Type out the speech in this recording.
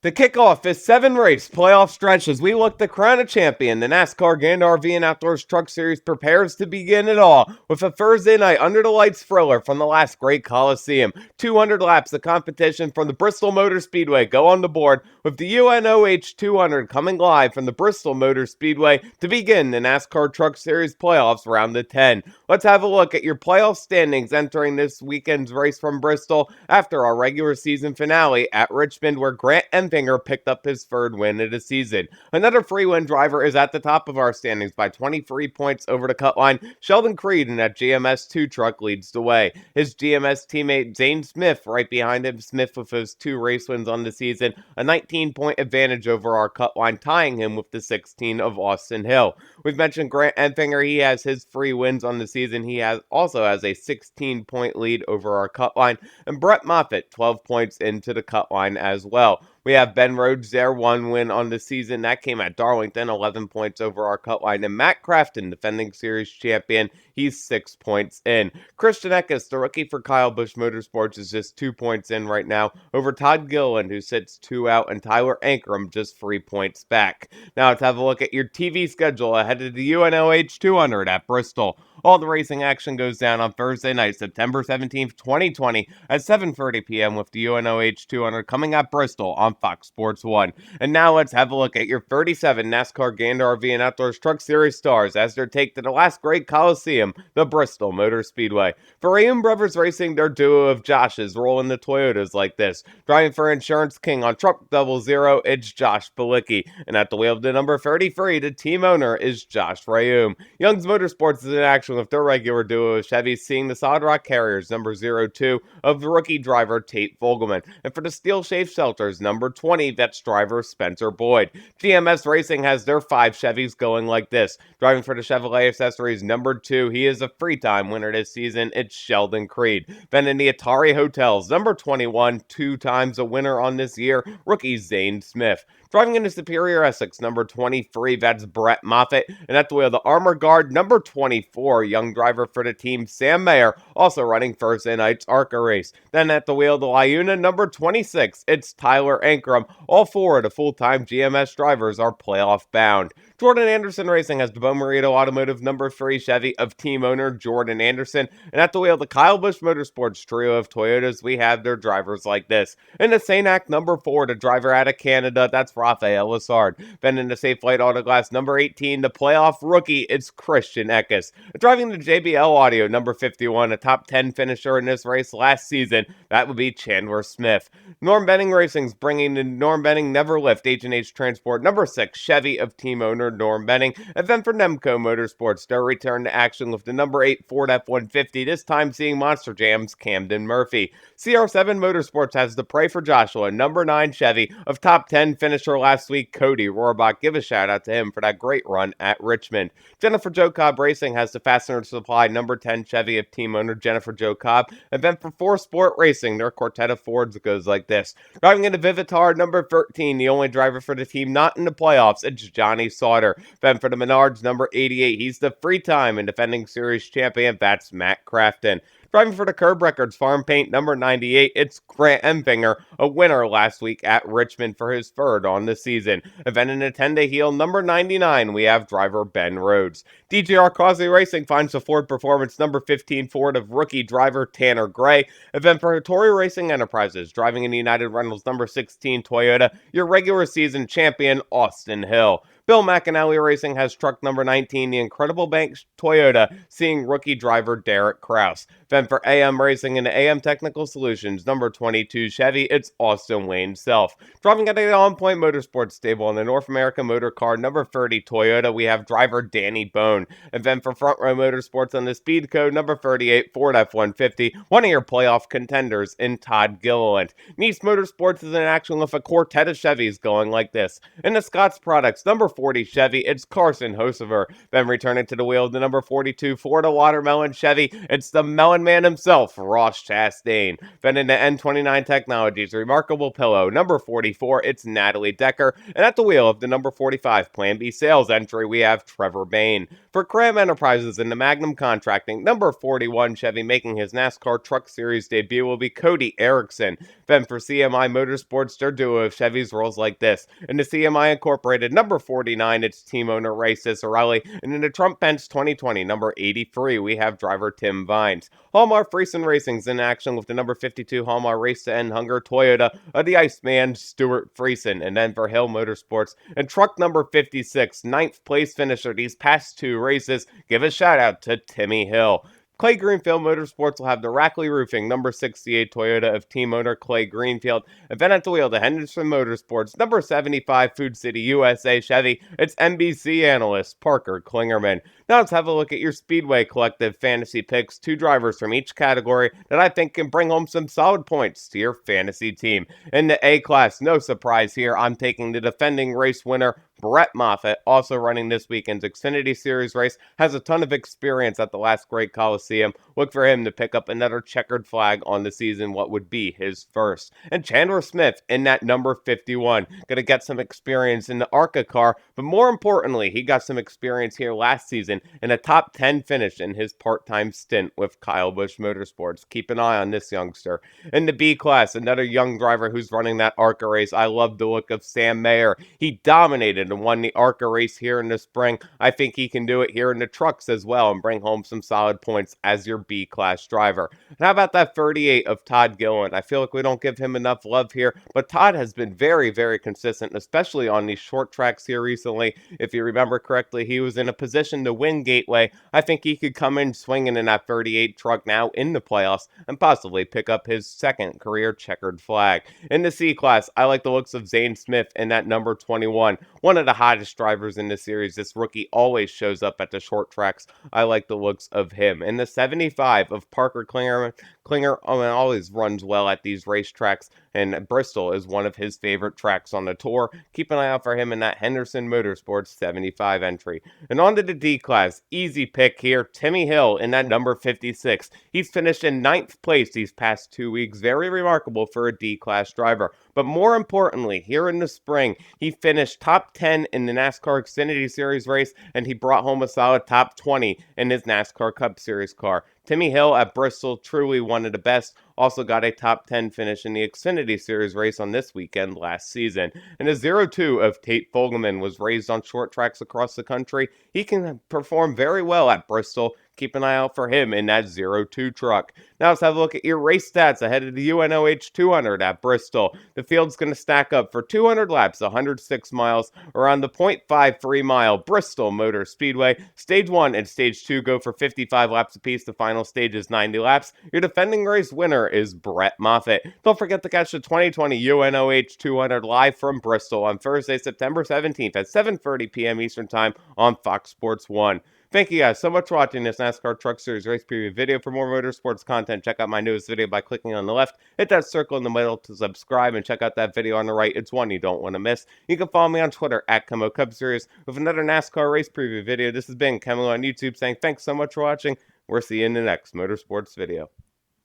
To kick off this 7-race playoff stretch as we look to crown a champion, the NASCAR Gander RV and Outdoors Truck Series prepares to begin it all with a Thursday night under the lights thriller from the Last Great Colosseum. 200 laps of competition from the Bristol Motor Speedway go on the board, with the UNOH 200 coming live from the Bristol Motor Speedway to begin the NASCAR Truck Series playoffs round of 10. Let's have a look at your playoff standings entering this weekend's race from Bristol after our regular season finale at Richmond, where Grant Enfinger picked up his third win of the season. Another free-win driver is at the top of our standings by 23 points over the cut line. Sheldon Creed in that GMS2 truck leads the way. His GMS teammate Zane Smith right behind him. Smith with his 2 race wins on the season, a 19-point advantage over our cut line, tying him with the 16 of Austin Hill. We've mentioned Grant Enfinger. He has his 3 wins on the season. He also has a 16-point lead over our cut line. And Brett Moffitt, 12 points into the cut line as well. We have Ben Rhodes there, 1 win on the season. That came at Darlington, 11 points over our cut line. And Matt Crafton, defending series champion, he's 6 points in. Christian Eckes, the rookie for Kyle Busch Motorsports, is just 2 points in right now over Todd Gilliland, who sits 2 out, and Tyler Ankrum just 3 points back. Now let's have a look at your TV schedule ahead of the UNOH 200 at Bristol. All the racing action goes down on Thursday night, September 17th, 2020 at 7:30 p.m. with the UNOH 200 coming at Bristol on Fox Sports 1. And now let's have a look at your 37 NASCAR Gander RV and Outdoors Truck Series stars as their take to the Last Great Colosseum, the Bristol Motor Speedway. For Rayum Brothers Racing, their duo of Joshes rolling the Toyotas like this. Driving for Insurance King on Truck 00, it's Josh Balicki. And at the wheel of the number 33, the team owner is Josh Rayum. Young's Motorsports is in action with their regular duo of Chevys, seeing the Solid Rock Carriers, number 02, of the rookie driver Tate Fogelman. And for the Steel Shave Shelters, number 20, that's driver Spencer Boyd. GMS Racing has their 5 Chevys going like this. Driving for the Chevrolet Accessories, number 2, he is a three-time winner this season, it's Sheldon Creed. Then in the Atari Hotels, number 21, 2 times a winner on this year, rookie Zane Smith. Driving into Superior Essex, number 23, that's Brett Moffitt. And at the wheel of the Armor Guard, number 24, young driver for the team, Sam Mayer, also running Thursday night's ARCA race. Then at the wheel of the Liuna, number 26, it's Tyler Ankrum. All 4 of the full-time GMS drivers are playoff bound. Jordan Anderson Racing has the Bo Marito Automotive number 3 Chevy of team owner Jordan Anderson. And at the wheel of the Kyle Busch Motorsports trio of Toyotas, we have their drivers like this. In the St. Act number 4, the driver out of Canada, that's Rafael Lessard. Then in the Safe Flight Autoglass number 18, the playoff rookie, it's Christian Eckes. Driving the JBL Audio number 51, a top 10 finisher in this race last season, that would be Chandler Smith. Norm Benning Racing's bringing the Norm Benning Never Lift H&H Transport number 6 Chevy of team owner Norm Benning. And then for Nemco Motorsports, their return to action with the number 8 Ford F-150, this time seeing Monster Jam's Camden Murphy. CR7 Motorsports has the Pray for Joshua number 9 Chevy of top 10 finisher last week, Cody Rohrbach. Give a shout out to him for that great run at Richmond. Jennifer Jo Cobb Racing has the Fastener Supply number 10 Chevy of team owner Jennifer Jo Cobb. And then for 4 Sport Racing, their quartet of Fords goes like this. Driving into Vivitar number 13, the only driver for the team not in the playoffs, it's Johnny Sauter. Then for the Menards number 88, he's the three-time and defending series champion, that's Matt Crafton. Driving for the Curb Records Farm Paint number 98, it's Grant Enfinger, a winner last week at Richmond for his third on the season. And then in the 10-day heel number 99, we have driver Ben Rhodes. DGR Causey Racing finds the Ford Performance number 15 Ford of rookie driver Tanner Gray. And then for Hattori Racing Enterprises, driving in the United Rentals number 16 Toyota, your regular season champion Austin Hill. Bill McAnally Racing has truck number 19, the Incredible Banks Toyota, seeing rookie driver Derek Kraus. Then for AM Racing and AM Technical Solutions, number 22 Chevy, it's Austin Wayne Self. Driving at the On Point Motorsports stable in the North American Motor Car number 30 Toyota, we have driver Danny Bone. And then for Front Row Motorsports on the Speed Code number 38 Ford F-150, one of your playoff contenders in Todd Gilliland. Nice Motorsports is in action with a quartet of Chevys going like this. In the Scott's Products number 40 Chevy, it's Carson Hosever. Then returning to the wheel of the number 42 Florida Watermelon Chevy, it's the Melon man himself, Ross Chastain. Then into N29 Technologies, Remarkable Pillow. Number 44, it's Natalie Decker. And at the wheel of the number 45 Plan B sales entry, we have Trevor Bayne. For Cram Enterprises in the Magnum Contracting, number 41 Chevy making his NASCAR Truck Series debut will be Cody Erickson. Then for CMI Motorsports, their duo of Chevys rolls like this. In the CMI Incorporated, number 49, it's team owner Ray Cicerelli. And in the Trump Bench 2020, number 83, we have driver Tim Vines. Hallmark Friesen Racing's in action with the number 52 Hallmark Race to End Hunger Toyota of the Iceman Stuart Friesen. And then for Hill Motorsports and truck number 56, ninth place finisher these past two races, give a shout out to Timmy Hill. Clay Greenfield Motorsports will have the Rackley Roofing number 68 Toyota of team owner Clay Greenfield. And then at the wheel, the Henderson Motorsports number 75 Food City USA Chevy. It's NBC analyst Parker Klingerman. Now let's have a look at your Speedway Collective fantasy picks. Two drivers from each category that I think can bring home some solid points to your fantasy team. In the A class, no surprise here, I'm taking the defending race winner Brett Moffitt, also running this weekend's Xfinity Series race, has a ton of experience at the Last Great Colosseum. Look for him to pick up another checkered flag on the season, what would be his first. And Chandler Smith in that number 51, gonna get some experience in the ARCA car, but more importantly, he got some experience here last season in a top 10 finish in his part-time stint with Kyle Busch Motorsports. Keep an eye on this youngster. In the B class, another young driver who's running that ARCA race. I love the look of Sam Mayer. He dominated and won the ARCA race here in the spring. I think he can do it here in the trucks as well and bring home some solid points as your B class driver. And how about that 38 of Todd Gilliland? I feel like we don't give him enough love here, but Todd has been very, very consistent, especially on these short tracks here recently. If you remember correctly, he was in a position to win Gateway. I think he could come in swinging in that 38 truck now in the playoffs and possibly pick up his second career checkered flag. In the C class, I like the looks of Zane Smith in that number 21. One of the hottest drivers in the series. This rookie always shows up at the short tracks. I like the looks of him. In the 75 of Parker Klinger always runs well at these racetracks, and Bristol is one of his favorite tracks on the tour. Keep an eye out for him in that Henderson Motorsports 75 entry. And on to the D class. Easy pick here. Timmy Hill in that number 56. He's finished in 9th place these past 2 weeks. Very remarkable for a D class driver. But more importantly, here in the spring, he finished top 10 in the NASCAR Xfinity Series race, and he brought home a solid top 20 in his NASCAR Cup Series car. Timmy Hill at Bristol, truly one of the best, also got a top 10 finish in the Xfinity Series race on this weekend last season. And a 0-2 of Tate Fogelman was raised on short tracks across the country. He can perform very well at Bristol. Keep an eye out for him in that 0-2 truck. Now let's have a look at your race stats ahead of the UNOH 200 at Bristol. The field's going to stack up for 200 laps, 106 miles, around the .53 mile Bristol Motor Speedway. Stage 1 and Stage 2 go for 55 laps apiece. The final stage is 90 laps. Your defending race winner is Brett Moffitt. Don't forget to catch the 2020 UNOH 200 live from Bristol on Thursday, September 17th at 7:30 p.m. Eastern Time on Fox Sports 1. Thank you guys so much for watching this NASCAR Truck Series race preview video. For more motorsports content, check out my newest video by clicking on the left. Hit that circle in the middle to subscribe, and check out that video on the right. It's one you don't want to miss. You can follow me on Twitter at KEMMO Cup Series with another NASCAR race preview video. This has been KEMMO on YouTube saying thanks so much for watching. We'll see you in the next motorsports video.